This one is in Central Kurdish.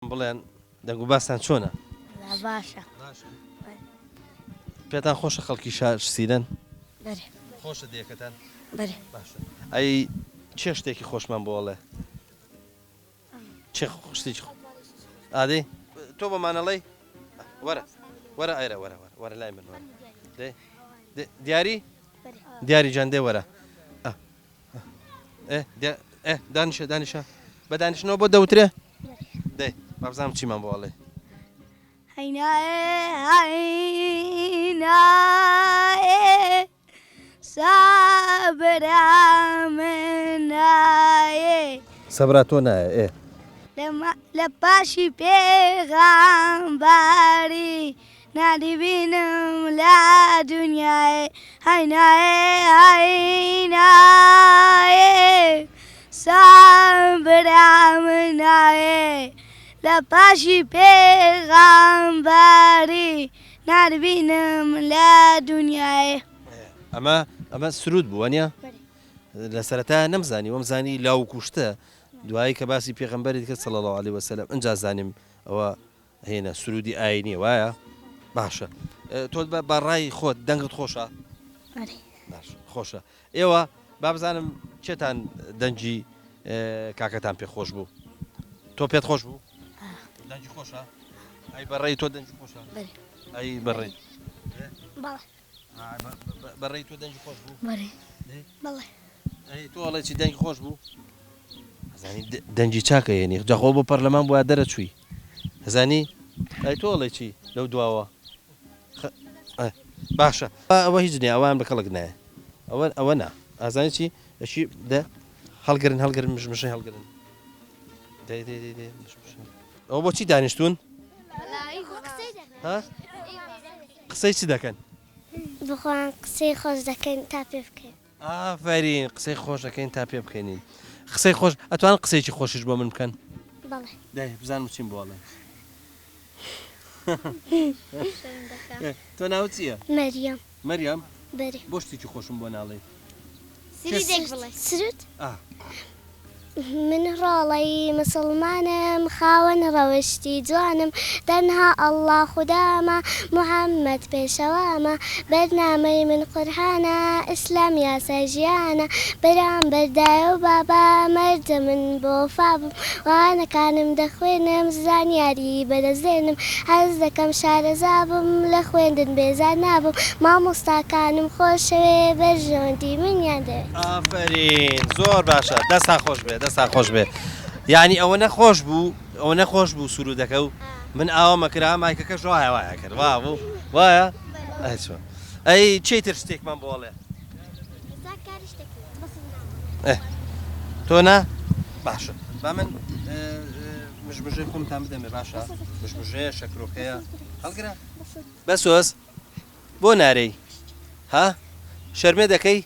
بڵێن دەنگ و باستان چۆنە؟ باشە پێتان خۆشە خەڵکی سیرەن؟ بەرێ خۆشە دیەکەتان؟ بەرێ باشە. ئەی چێ شتێکی خۆشمان بۆڵێ؟ چێ شتێکی ئادەی تۆ بەمانەڵەی وەرە وەرە ئایرە وەرە لای من وەرە دیاری؟ دیاری جان دێ وەرە دانیشە بە دانیشتنەوە بۆ دەوترێ؟ دەی بابزانم چیمان بۆڵێ هەینایە سابرا من نایە سەبرا تۆ نایە لە پاشی پێغەمبەری نادیبینم لە دونیایە هەینایە سابرا من نایە لە پاشی پێغەمبەری نادبینم لە دونیایە. ئەمە سرود بووە نیە؟ لە سەرەتا نەمزانی وەمزانی لاو کوشتە دوایی کە باسی پێغەمبەری کرد صلی الله علیه وسلم ئەنجا زانیم ئەوە هێنە سرودی ئاینیە وایە؟ باشە تۆ بەڕای خۆت دەنگت خۆشە؟ خۆشە. ئێوە با بزانم چێتان دەنگی کاکەتان پێ خۆش بوو؟ تۆ پێت خۆش بوو؟ دەنگی خۆشە؟ ئەی بەڕێی تۆ دەنگی خۆشە؟ ئەی بەڕێی بەڕێی تۆ دەنگی خۆش بوو؟ بەڵێ ئەی تۆ ئەڵێ چی دەنگی خۆش بوو؟ هەزانی دەنگی چاکە یێنی جاخۆ بۆ پەرلەمان بۆ دەرەچووی هەزانی؟ ئەی تۆ ئەڵێ چی لەو دواوە؟ باشە ئەوە هیچ نییە ئەوان بە کەڵک نایە ئەوە نا ئازانی چی ئەشی هەڵگرن مژمژەی هەڵگرن ئەوە بۆچی دانیشتون؟ قسەی چی دەکەن؟ بخۆن قسەی خۆش دەکەین تا پێ بکەین. ئافرین قسەی خۆش دەکەین تا پێ بکەینین. قسەی خۆش ئەتوان قسەیکی خۆشیش بۆ من بکەن؟ بەڵێ دای بزانم چیم بۆڵێ تۆ ناوت چییە؟ مەریەم مەریەم بەرێ بۆ شتێکی خۆشم بۆ ناڵێ سرود من ڕۆڵەی مسلمانم خاوەن ڕەوشتی جوانم تەنها ئەڵڵا خودامە محەممەد پێشەوامە بەرنامەی من قورحانە ئیسلام یاسای ژیانە بەرام بەردایە و بابا مەردە من بۆ فابم وانەکانم دەخوێنم زانیاری بەدەستێنم هەز دەکەم شارەزابم لە خوێندن بێزار نابم مامۆستاکانم خۆشەوێ بەرژەوەندی منیان دەوێت. ئافرین زۆر باشە دەستا خۆش بێ دەستا خۆش بێ یعنی ئەوە نەخۆش بوو سرودەکە و من ئاوا مەکرا مایکەکەش وایە کرد بوو وایە ئەی چیتر شتێکمان بۆڵێ تۆ نا باشە با من مژمژەی خۆمتان بدەمێ باشە مژمژەیە شەکرۆکەیە هەڵگرە بەسۆز بۆ نارەی ها شەرمێ دەکەی